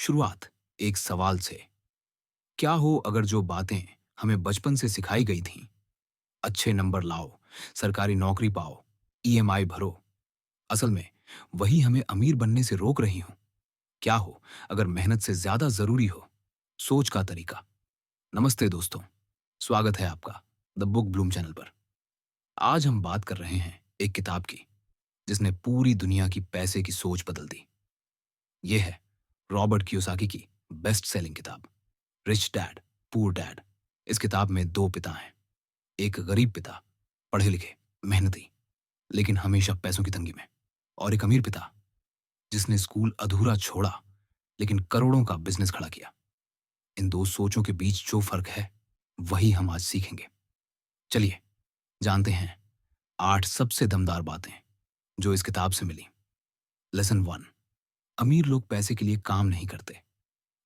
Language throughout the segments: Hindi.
शुरुआत एक सवाल से। क्या हो अगर जो बातें हमें बचपन से सिखाई गई थीं, अच्छे नंबर लाओ, सरकारी नौकरी पाओ, ईएमआई भरो, असल में वही हमें अमीर बनने से रोक रही हों? क्या हो अगर मेहनत से ज्यादा जरूरी हो सोच का तरीका? नमस्ते दोस्तों, स्वागत है आपका द बुक ब्लूम चैनल पर। आज हम बात कर रहे हैं एक किताब की जिसने पूरी दुनिया की पैसे की सोच बदल दी। यह है रॉबर्ट कियोसाकी की बेस्ट सेलिंग किताब रिच डैड पुअर डैड। इस किताब में दो पिता हैं, एक गरीब पिता, पढ़े लिखे, मेहनती, लेकिन हमेशा पैसों की तंगी में, और एक अमीर पिता जिसने स्कूल अधूरा छोड़ा लेकिन करोड़ों का बिजनेस खड़ा किया। इन दो सोचों के बीच जो फर्क है वही हम आज सीखेंगे। चलिए जानते हैं 8 सबसे दमदार बातें जो इस किताब से मिली। लेसन 1। अमीर लोग पैसे के लिए काम नहीं करते।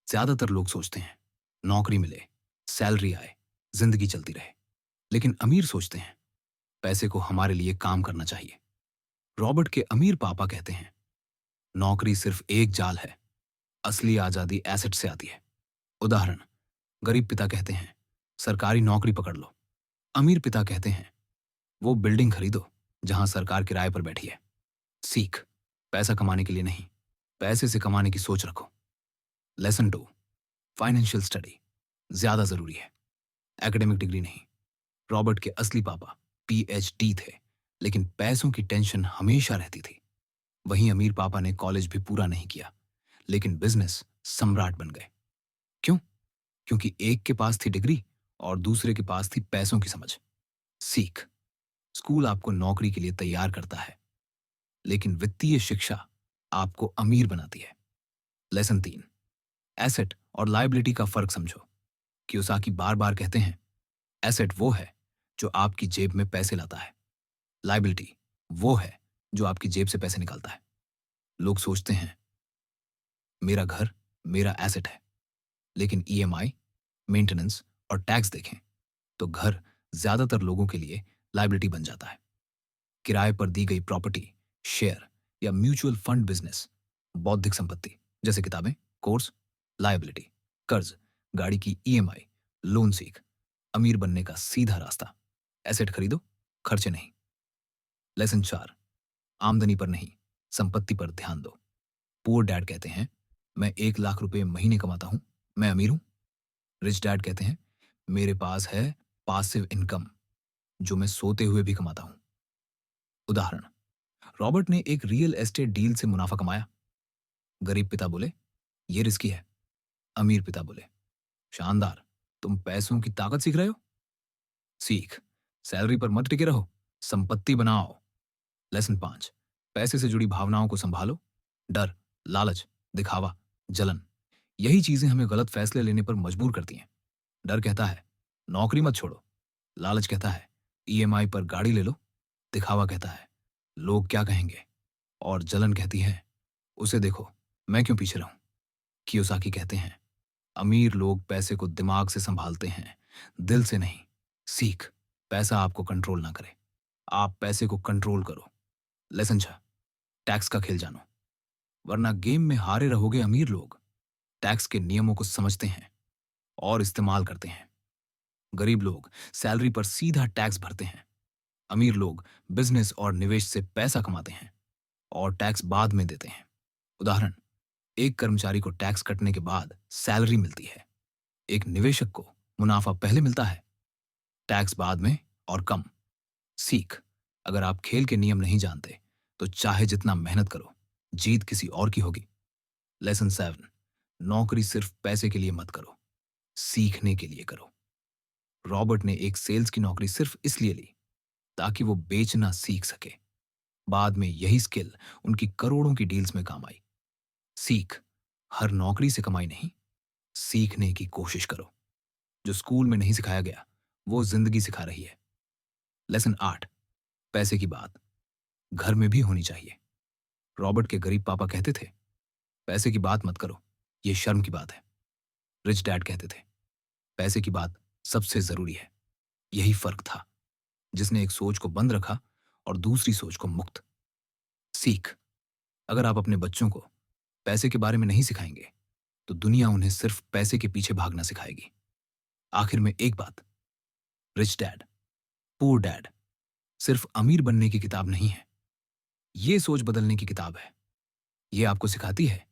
ज्यादातर लोग सोचते हैं नौकरी मिले, सैलरी आए, जिंदगी चलती रहे। लेकिन अमीर सोचते हैं पैसे को हमारे लिए काम करना चाहिए। रॉबर्ट के अमीर पापा कहते हैं नौकरी सिर्फ एक जाल है, असली आजादी एसेट से आती है। उदाहरण, गरीब पिता कहते हैं सरकारी नौकरी पकड़ लो। अमीर पिता कहते हैं वो बिल्डिंग खरीदो जहां सरकार किराए पर बैठी है। सीख, पैसा कमाने के लिए नहीं, पैसे से कमाने की सोच रखो। लेसन 2। फाइनेंशियल स्टडी ज्यादा जरूरी है, एकेडमिक डिग्री नहीं। रॉबर्ट के असली पापा पीएचडी थे, लेकिन पैसों की टेंशन हमेशा रहती थी। वहीं अमीर पापा ने कॉलेज भी पूरा नहीं किया, लेकिन बिजनेस सम्राट बन गए। क्यों? क्योंकि एक के पास थी डिग्री और दूसरे के पास थी पैसों की समझ। सीख, स्कूल आपको नौकरी के लिए तैयार करता है, लेकिन वित्तीय शिक्षा आपको अमीर बनाती है। लेसन 3। एसेट और लायबिलिटी का फर्क समझो। कियोसाकी बार बार कहते हैं एसेट वो है जो आपकी जेब में पैसे लाता है, लायबिलिटी वो है जो आपकी जेब से पैसे निकालता है। लोग सोचते हैं मेरा घर मेरा एसेट है, लेकिन ईएमआई, मेंटेनेंस और टैक्स देखें तो घर ज्यादातर लोगों के लिए लायबिलिटी बन जाता है। किराए पर दी गई प्रॉपर्टी, शेयर या म्यूचुअल फंड बिजनेस, बौद्धिक संपत्ति जैसे किताबें, कोर्स, लायबिलिटी, कर्ज, गाड़ी की ईएमआई, लोन। सीख, अमीर बनने का सीधा रास्ता, एसेट खरीदो, खर्चे नहीं। लेसन 4। आमदनी पर नहीं, संपत्ति पर ध्यान दो। पुअर डैड कहते हैं मैं 1 लाख रुपए महीने कमाता हूं, मैं अमीर हूं। रिच डैड कहते हैं मेरे पास है पासिव इनकम जो मैं सोते हुए भी कमाता हूं। उदाहरण, रॉबर्ट ने एक रियल एस्टेट डील से मुनाफा कमाया। गरीब पिता बोले ये रिस्की है। अमीर पिता बोले शानदार, तुम पैसों की ताकत सीख रहे हो। सीख, सैलरी पर मत टिके रहो, संपत्ति बनाओ। लेसन 5। पैसे से जुड़ी भावनाओं को संभालो। डर, लालच, दिखावा, जलन, यही चीजें हमें गलत फैसले लेने पर मजबूर करती हैं। डर कहता है नौकरी मत छोड़ो, लालच कहता है ईएमआई पर गाड़ी ले लो, दिखावा कहता है लोग क्या कहेंगे, और जलन कहती है उसे देखो, मैं क्यों पीछे रहूं। कियोसाकी कहते हैं अमीर लोग पैसे को दिमाग से संभालते हैं, दिल से नहीं। सीख, पैसा आपको कंट्रोल ना करे, आप पैसे को कंट्रोल करो। लेसन 6। टैक्स का खेल जानो, वरना गेम में हारे रहोगे। अमीर लोग टैक्स के नियमों को समझते हैं और इस्तेमाल करते हैं। गरीब लोग सैलरी पर सीधा टैक्स भरते हैं। अमीर लोग बिजनेस और निवेश से पैसा कमाते हैं और टैक्स बाद में देते हैं। उदाहरण, एक कर्मचारी को टैक्स कटने के बाद सैलरी मिलती है, एक निवेशक को मुनाफा पहले मिलता है, टैक्स बाद में और कम। सीख, अगर आप खेल के नियम नहीं जानते तो चाहे जितना मेहनत करो, जीत किसी और की होगी। लेसन 7। नौकरी सिर्फ पैसे के लिए मत करो, सीखने के लिए करो। रॉबर्ट ने एक सेल्स की नौकरी सिर्फ इसलिए ली ताकि वो बेचना सीख सके। बाद में यही स्किल उनकी करोड़ों की डील्स में काम आई। सीख, हर नौकरी से कमाई नहीं, सीखने की कोशिश करो। जो स्कूल में नहीं सिखाया गया वो जिंदगी सिखा रही है। लेसन 8। पैसे की बात घर में भी होनी चाहिए। रॉबर्ट के गरीब पापा कहते थे पैसे की बात मत करो, ये शर्म की बात है। रिच डैड कहते थे पैसे की बात सबसे जरूरी है। यही फर्क था जिसने एक सोच को बंद रखा और दूसरी सोच को मुक्त। सीख, अगर आप अपने बच्चों को पैसे के बारे में नहीं सिखाएंगे तो दुनिया उन्हें सिर्फ पैसे के पीछे भागना सिखाएगी। आखिर में एक बात, रिच डैड पुअर डैड सिर्फ अमीर बनने की किताब नहीं है, ये सोच बदलने की किताब है। ये आपको सिखाती है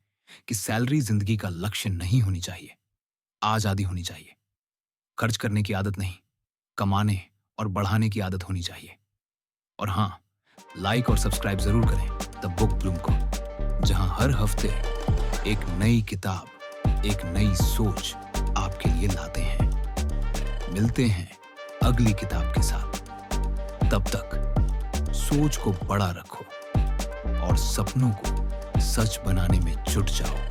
कि सैलरी जिंदगी का लक्ष्य नहीं होनी चाहिए, आजादी होनी चाहिए। खर्च करने की आदत नहीं, कमाने और बढ़ाने की आदत होनी चाहिए। और हां, लाइक और सब्सक्राइब जरूर करें द बुक ब्लूम को, जहां हर हफ्ते एक नई किताब, एक नई सोच आपके लिए लाते हैं। मिलते हैं अगली किताब के साथ। तब तक सोच को बड़ा रखो और सपनों को सच बनाने में जुट जाओ।